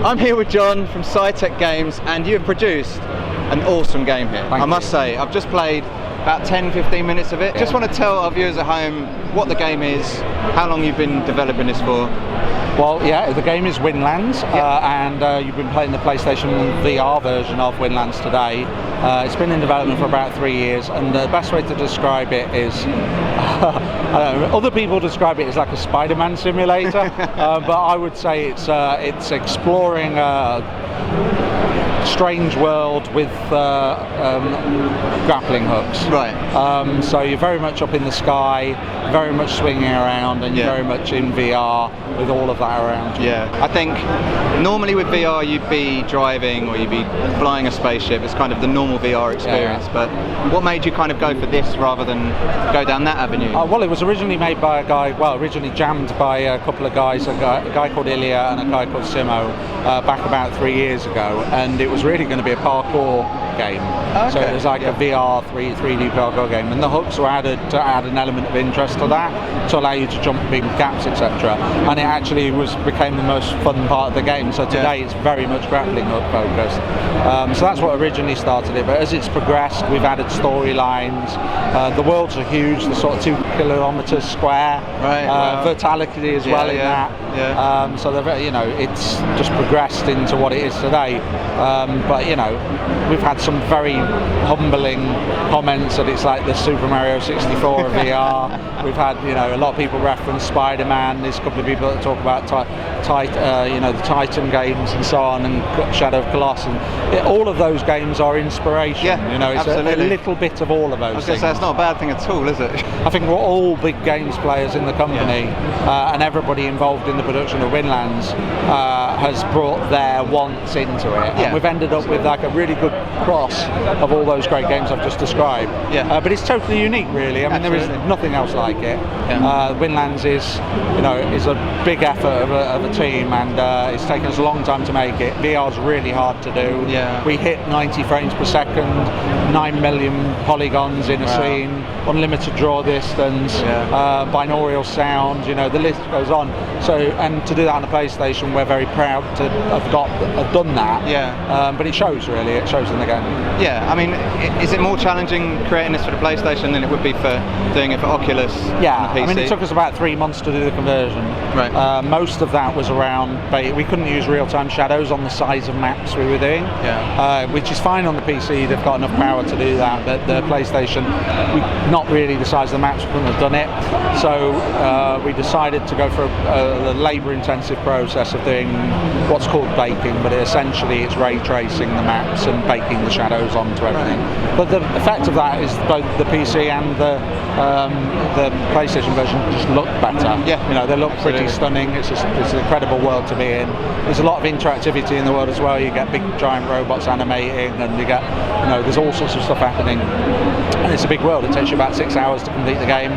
I'm here with Jon from Psytec Games, and you have produced an awesome game here. I must say, I've just played about 10-15 minutes of it. Just want to tell our viewers at home what the game is, how long you've been developing this for. Well, yeah, the game is Windlands, and you've been playing the PlayStation VR version of Windlands today. It's been in development for about 3 years, and the best way to describe it is, I don't know, other people describe it as like a Spider-Man simulator, but I would say it's exploring a strange world with grappling hooks. Right. So you're very much up in the sky, very much swinging around, and you're very much in VR with all of that around you. Yeah, I think normally with VR you'd be driving or you'd be flying a spaceship. It's kind of the normal VR experience, but what made you kind of go for this rather than go down that avenue? Well, it was originally made by a guy, originally jammed by a couple of guys, a guy called Ilya and a guy called Simo, back about 3 years ago, and it was really going to be a parkour game. Okay. So it was like a VR 3D parkour game, and the hooks were added to add an element of interest to that, to allow you to jump big gaps, etc. And it actually became the most fun part of the game. So today it's very much grappling hook focused. So that's what originally started it. But as it's progressed, we've added storylines. The worlds are huge, the sort of 2 kilometers square. Right. Wow. Verticality as well in that. Yeah. So it's just progressed into what it is today. But we've had some very humbling comments that it's like the Super Mario 64 of VR. We've had a lot of people reference Spider-Man. There's a couple of people that talk about the Titan games and so on, and Shadow of Colossus. And all of those games are inspiration. Yeah, it's a little bit of all of those things. So it's not a bad thing at all, is it? I think we're all big games players in the company, and everybody involved in the production of Windlands has brought their wants into it. And we've ended up with like a really good cross of all those great games I've just described. But it's totally unique, really. I mean, there is nothing else like it. Windlands is a big effort of a team, and it's taken us a long time to make it. VR is really hard to do. We hit 90 frames per second, 9 million polygons in a scene, unlimited draw distance, binaural sound. The list goes on. So, and to do that on a PlayStation, we're very proud to have done that. But it shows, really. It shows in the game. Yeah. I mean, is it more challenging creating this for the PlayStation than it would be for doing it for Oculus? Yeah. I mean, it took us about 3 months to do the conversion. Right. Most of that was around. We couldn't use real-time shadows on the size of maps we were doing. Which is fine on the PC. They've got enough power to do that. But the PlayStation, not really the size of the maps. We couldn't have done it. So we decided to go for a labour-intensive process of doing what's called baking, but essentially it's ray tracing the maps and baking the shadows onto everything. But the effect of that is both the PC and the PlayStation version just look better. They look pretty stunning. It's an incredible world to be in. There's a lot of interactivity in the world as well. You get big giant robots animating, and you get there's all sorts of stuff happening. And it's a big world. It takes you about 6 hours to complete the game.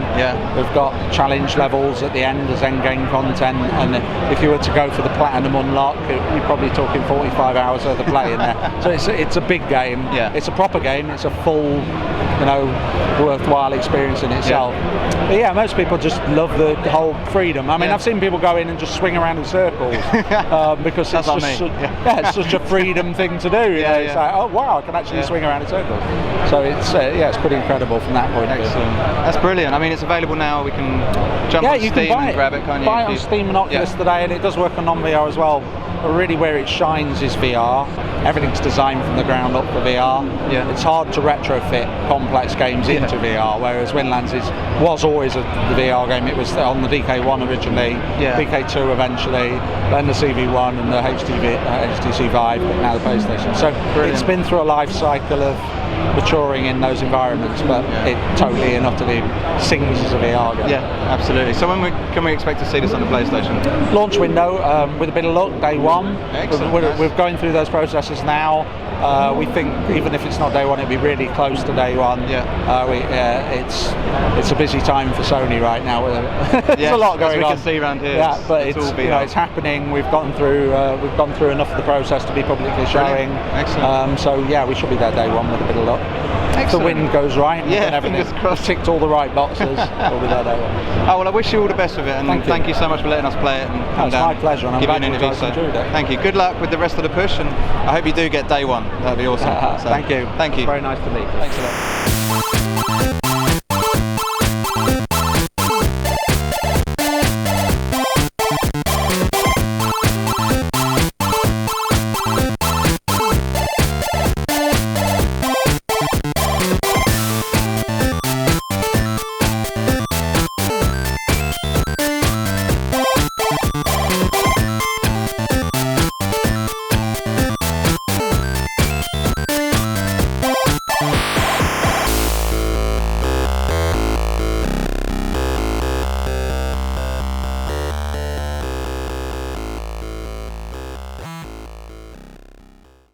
We've got challenge levels at the end as end game content, and if you were to go for the platinum unlock, you're probably talking 45 hours worth of play in there. So it's a big game. It's a proper game. It's a full, worthwhile experience in itself. But most people just love the whole freedom. I mean, I've seen people go in and just swing around in circles because it's just it's such a freedom thing to do. It's like, oh wow, I can actually swing around in circles. So it's pretty incredible from that point of view. Excellent. That's brilliant. I mean, it's available now. We can jump on Steam and grab it, can't you? Buy it on Steam and Oculus today, and it does work on non-VR as well. But really where it shines is VR. Everything's designed from the ground up for VR. It's hard to retrofit complex games into VR, whereas Windlands was always the VR game. It was on the DK1 originally, DK2 eventually, then the CV1 and the HTC Vive, but now the PlayStation. So it's been through a life cycle of maturing in those environments, but it totally and utterly sings as a VR game. Absolutely. So when can we expect to see this on the PlayStation? Launch window, with a bit of luck, day one. Excellent. We're going through those processes now. We think even if it's not day one, it'll be really close to day one. It's a busy time for Sony right now. There's a lot going on. As we can see around here. But it's happening. We've gone through enough of the process to be publicly showing. Excellent. So we should be there day one with a bit of luck. luck. If the Excellent. wind goes right and Yeah, everything fingers crossed. ticked all the right boxes, we'll be there day one. Oh, well, I wish you all the best with it, and Thank you. so much for letting us play it and come It's down. my pleasure, and I'm give you glad an you interview. guys enjoyed it. Thank you. Good luck with the rest of the push, and I hope you do get day one. That'd be awesome. So, Thank you. Thank you. Very nice to meet you. Thanks a lot.